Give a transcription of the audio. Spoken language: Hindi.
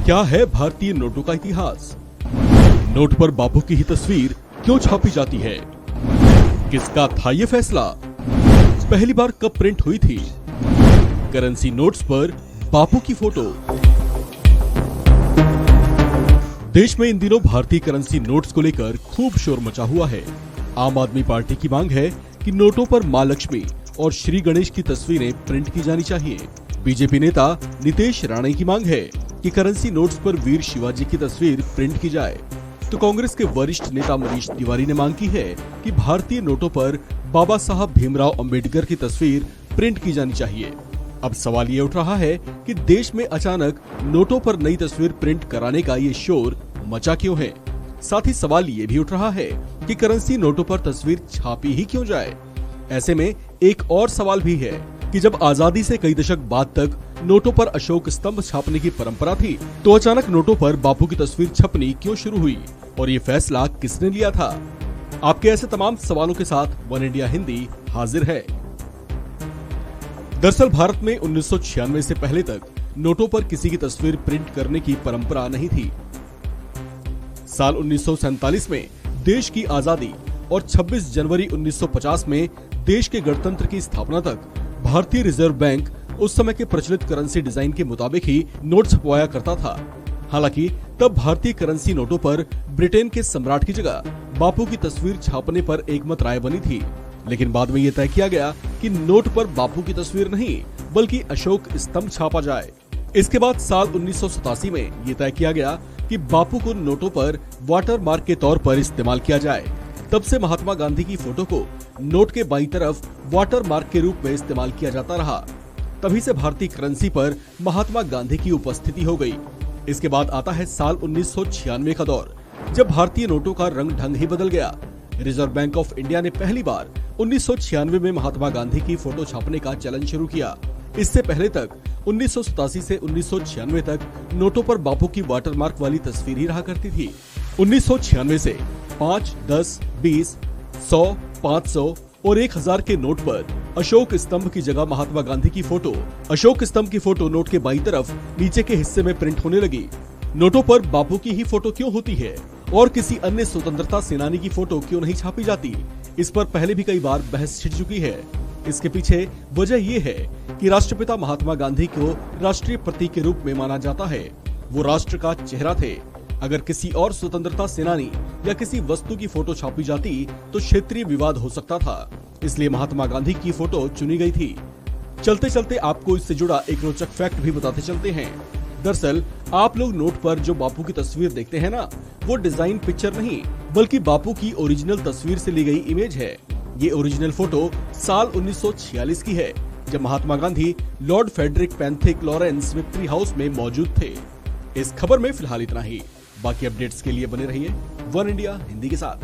क्या है भारतीय नोटों का इतिहास? नोट पर बापू की ही तस्वीर क्यों छापी जाती है? किसका था ये फैसला? पहली बार कब प्रिंट हुई थी? करेंसी नोट्स पर बापू की फोटो। देश में इन दिनों भारतीय करेंसी नोट्स को लेकर खूब शोर मचा हुआ है। आम आदमी पार्टी की मांग है कि नोटों पर मां लक्ष्मी और श्री गणेश की तस्वीरें प्रिंट की जानी चाहिए। बीजेपी नेता नितेश राणे की मांग है कि करेंसी नोट्स पर वीर शिवाजी की तस्वीर प्रिंट की जाए। तो कांग्रेस के वरिष्ठ नेता मनीष तिवारी ने मांग की है कि भारतीय नोटों पर बाबा साहब भीमराव अंबेडकर की तस्वीर प्रिंट की जानी चाहिए। अब सवाल ये उठ रहा है कि देश में अचानक नोटों पर नई तस्वीर प्रिंट कराने का ये शोर मचा क्यों है? साथ ही सवाल ये भी उठ रहा है कि करेंसी नोटों पर तस्वीर छापी ही क्यों जाए? ऐसे में एक और सवाल भी है कि जब आजादी से कई दशक बाद तक नोटों पर अशोक स्तंभ छापने की परंपरा थी, तो अचानक नोटों पर बापू की तस्वीर छपनी क्यों शुरू हुई और ये फैसला किसने लिया था? आपके ऐसे तमाम सवालों के साथ वन इंडिया हिंदी हाजिर है। दरअसल भारत में 1996 से पहले तक नोटों पर किसी की तस्वीर प्रिंट करने की परंपरा नहीं थी। साल 1947 में देश की आजादी और 26 जनवरी 1950 में देश के गणतंत्र की स्थापना तक भारतीय रिजर्व बैंक उस समय के प्रचलित करेंसी डिजाइन के मुताबिक ही नोट छपवाया करता था। हालांकि तब भारतीय करेंसी नोटों पर ब्रिटेन के सम्राट की जगह बापू की तस्वीर छापने पर एकमत राय बनी थी, लेकिन बाद में ये तय किया गया कि नोट पर बापू की तस्वीर नहीं बल्कि अशोक स्तंभ छापा जाए। इसके बाद साल 1987 में ये तय किया गया कि बापू को नोटों पर वाटर मार्क के तौर पर इस्तेमाल किया जाए। तब से महात्मा गांधी की फोटो को नोट के बाईं तरफ वाटर मार्क के रूप में इस्तेमाल किया जाता रहा। तभी से भारतीय करेंसी पर महात्मा गांधी की उपस्थिति हो गई। इसके बाद आता है साल 1996 का दौर, जब भारतीय नोटों का रंग ढंग ही बदल गया। रिजर्व बैंक ऑफ इंडिया ने पहली बार 1996 में महात्मा गांधी की फोटो छापने का चलन शुरू किया। इससे पहले तक 1987 से 1996 तक नोटों पर बापू की वाटरमार्क वाली तस्वीर ही रहा करती थी। 1996 से 5, 10, 20, 100, 500 और 1000 के नोट पर अशोक स्तंभ की जगह महात्मा गांधी की फोटो, अशोक स्तंभ की फोटो नोट के बाईं तरफ नीचे के हिस्से में प्रिंट होने लगी। नोटों पर बापू की ही फोटो क्यों होती है और किसी अन्य स्वतंत्रता सेनानी की फोटो क्यों नहीं छापी जाती? इस पर पहले भी कई बार बहस छिड़ चुकी है। इसके पीछे वजह ये है कि राष्ट्रपिता महात्मा गांधी को राष्ट्रीय प्रतीक के रूप में माना जाता है। वो राष्ट्र का चेहरा थे। अगर किसी और स्वतंत्रता सेनानी या किसी वस्तु की फोटो छापी जाती तो क्षेत्रीय विवाद हो सकता था, इसलिए महात्मा गांधी की फोटो चुनी गई थी। चलते चलते आपको इससे जुड़ा एक रोचक फैक्ट भी बताते चलते हैं। दरअसल आप लोग नोट पर जो बापू की तस्वीर देखते हैं ना, वो डिजाइन पिक्चर नहीं बल्कि बापू की ओरिजिनल तस्वीर से ली गई इमेज है। ये ओरिजिनल फोटो साल 1946 की है, जब Mahatma Gandhi lord Frederick Pethick Lawrence victory house में मौजूद थे। इस खबर में फिलहाल इतना ही। बाकी अपडेट्स के लिए बने रहिए वन इंडिया हिंदी के साथ।